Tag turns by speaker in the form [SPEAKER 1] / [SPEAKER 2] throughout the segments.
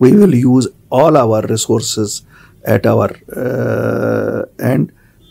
[SPEAKER 1] We will use all our resources at our end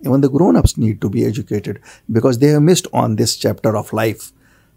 [SPEAKER 1] the grown-ups need to be educated because they have missed on this chapter of life,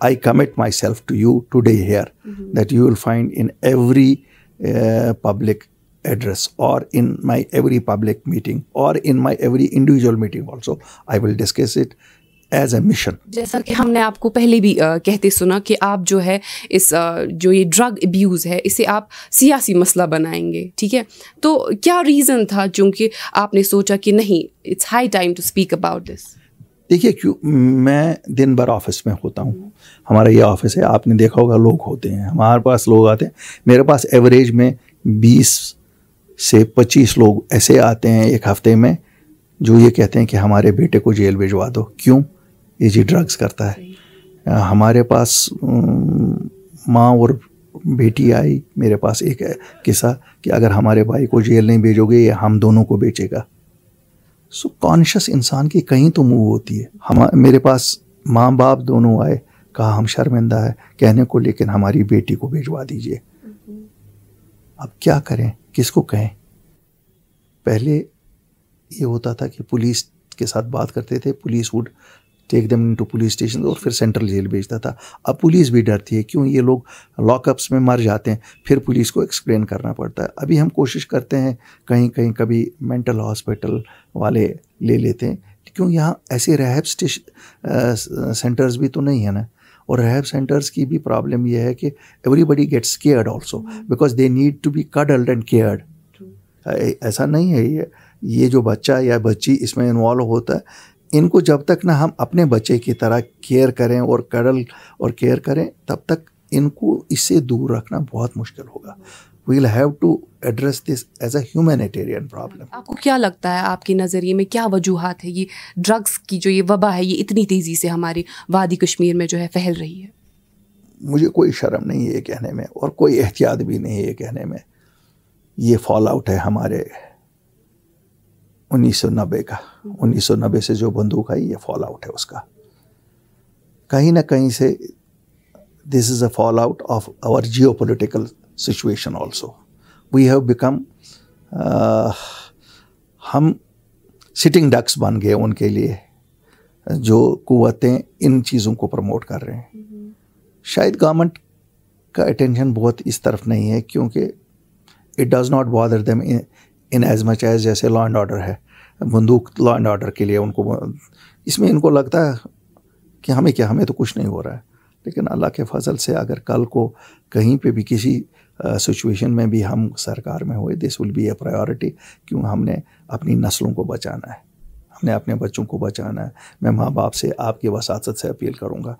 [SPEAKER 1] I commit myself to you today here that you will find in every public address or in my every public meeting or in my every individual meeting also, I will discuss it as a mission.
[SPEAKER 2] جیسا کہ ہم نے آپ کو پہلے بھی کہتے سنا کہ آپ جو ہے اس جو یہ ڈرگ ابیوز ہے اسے آپ سیاسی مسئلہ بنائیں گے, ٹھیک ہے, تو کیا ریزن تھا چونکہ آپ نے سوچا کہ نہیں it's high time to speak about this?
[SPEAKER 1] دیکھیے میں دن بھر آفس میں ہوتا ہوں, ہمارا یہ آفس ہے, آپ نے دیکھا ہوگا لوگ ہوتے ہیں, ہمارے پاس لوگ آتے ہیں, میرے پاس ایوریج میں 20 سے 25 لوگ ایسے آتے ہیں ایک ہفتے میں جو یہ کہتے ہیں کہ ہمارے بیٹے کو جیل بھجوا دو. کیوں؟ یہ جی ڈرگز کرتا ہے. ہمارے پاس ماں اور بیٹی آئی, میرے پاس ایک قصہ کہ اگر ہمارے بھائی کو جیل نہیں بھیجو گے یہ ہم دونوں کو بیچے گا. سو کانشیس انسان کی کہیں تو موو ہوتی ہے. میرے پاس ماں باپ دونوں آئے, کہا ہم شرمندہ ہے کہنے کو لیکن ہماری بیٹی کو بھیجوا دیجیے. اب کیا کریں, کس کو کہیں؟ پہلے یہ ہوتا تھا کہ پولیس کے ساتھ بات کرتے تھے, police would take them into police station اور پھر سینٹرل جیل بھیجتا تھا. اب پولیس بھی ڈرتی ہے, کیوں؟ یہ لوگ لاک اپس میں مر جاتے ہیں, پھر پولیس کو ایکسپلین کرنا پڑتا ہے. ابھی ہم کوشش کرتے ہیں کہیں کہیں کبھی مینٹل ہاسپٹل والے لے لیتے ہیں, کیوں یہاں ایسے ریہیب سینٹرز بھی تو نہیں ہیں نا. اور ریہیب سینٹرز کی بھی پرابلم یہ ہے کہ everybody gets cared also because they need to be cuddled and cared. ایسا نہیں ہے یہ جو بچہ یا بچی اس میں انوالو ہوتا ہے, ان کو جب تک نہ ہم اپنے بچے کی طرح کیئر کریں اور کڈل اور کیئر کریں تب تک ان کو اس سے دور رکھنا بہت مشکل ہوگا. We will have to address this as a humanitarian problem.
[SPEAKER 2] آپ کو کیا لگتا ہے, آپ کے نظریے میں کیا وجوہات ہے یہ ڈرگس کی جو یہ وبا ہے یہ اتنی تیزی سے ہمارے وادی کشمیر میں جو ہے پھیل رہی ہے؟
[SPEAKER 1] مجھے کوئی شرم نہیں ہے یہ کہنے میں اور کوئی احتیاط بھی نہیں ہے یہ کہنے میں. یہ فال آؤٹ ہے ہمارے 1990 کا. 1990 سے جو بندوق آئی یہ فال آؤٹ ہے اس کا. کہیں نہ کہیں سے this is a fall out of our geopolitical situation also. We have become ہم سٹنگ ڈکس بن گئے ان کے لیے جو قوتیں ان چیزوں کو پروموٹ کر رہے ہیں. شاید گورنمنٹ کا اٹینشن بہت اس طرف نہیں ہے کیونکہ it does not bother them in as much as جیسے لا اینڈ آرڈر ہے. بندوق لا اینڈ آرڈر کے لیے ان کو اس میں ان کو لگتا ہے کہ ہمیں کیا, ہمیں تو کچھ نہیں ہو رہا ہے. لیکن اللہ کے فضل سے اگر کل کو کہیں پہ بھی کسی سچویشن میں بھی ہم سرکار میں ہوئے دس ول بی اے پرائیورٹی. کیوں؟ ہم نے اپنی نسلوں کو بچانا ہے, ہم نے اپنے بچوں کو بچانا ہے. میں ماں باپ سے آپ کی وساطت سے اپیل کروں گا,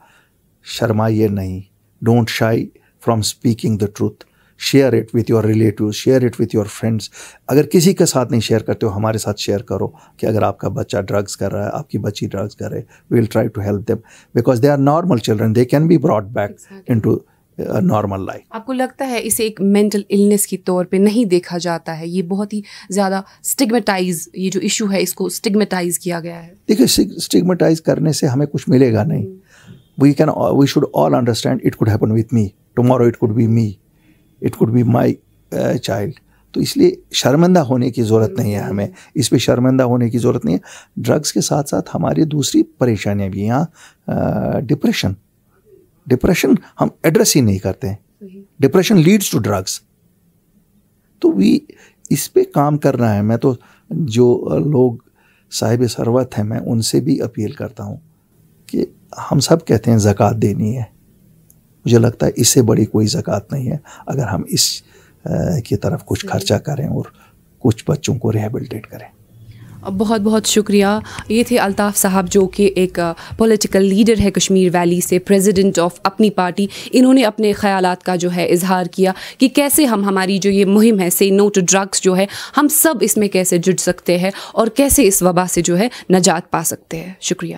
[SPEAKER 1] شرمائیے نہیں, don't shy from speaking the truth. Share it with your relatives, share it with your friends. اگر کسی کے ساتھ نہیں شیئر کرتے ہو ہمارے ساتھ شیئر کرو کہ اگر آپ کا بچہ ڈرگس کر رہا ہے, آپ کی بچی ڈرگس کر رہے, we will try to help them because they are normal children, they can be brought back into normal life.
[SPEAKER 2] آپ کو لگتا ہے اسے ایک مینٹل النس کی طور پہ نہیں دیکھا جاتا ہے؟ یہ بہت ہی زیادہ اسٹگمیٹائز, یہ جو ایشو ہے اس کو اسٹگمیٹائز کیا گیا ہے.
[SPEAKER 1] دیکھیے اسٹگمیٹائز کرنے سے ہمیں کچھ ملے گا نہیں. We should all understand it could happen with me tomorrow, it could be me, it could be my child. تو اس لیے شرمندہ ہونے کی ضرورت نہیں ہے, ہمیں اس پہ شرمندہ ہونے کی ضرورت نہیں ہے. ڈرگس کے ساتھ ساتھ ہماری دوسری پریشانیاں بھی یہاں ڈپریشن ہم ایڈریس ہی نہیں کرتے ہیں. Depression leads to drugs. تو اس پہ کام کرنا ہے. میں تو جو لوگ صاحب ثروت ہیں میں ان سے بھی اپیل کرتا ہوں کہ ہم سب کہتے ہیں زکوٰۃ دینی ہے, مجھے لگتا ہے اس سے بڑی کوئی زکوٰۃ نہیں ہے اگر ہم اس کی طرف کچھ خرچہ کریں اور کچھ بچوں کو ریہیبلیٹیٹ کریں.
[SPEAKER 2] بہت بہت شکریہ. یہ تھے الطاف صاحب جو کہ ایک پولیٹیکل لیڈر ہے کشمیر ویلی سے, پریزیڈنٹ آف اپنی پارٹی. انہوں نے اپنے خیالات کا جو ہے اظہار کیا کہ کیسے ہماری جو یہ مہم ہے سے نو ٹو ڈرگس جو ہے ہم سب اس میں کیسے جڑ سکتے ہیں اور کیسے اس وبا سے جو ہے نجات پا سکتے ہیں. شکریہ.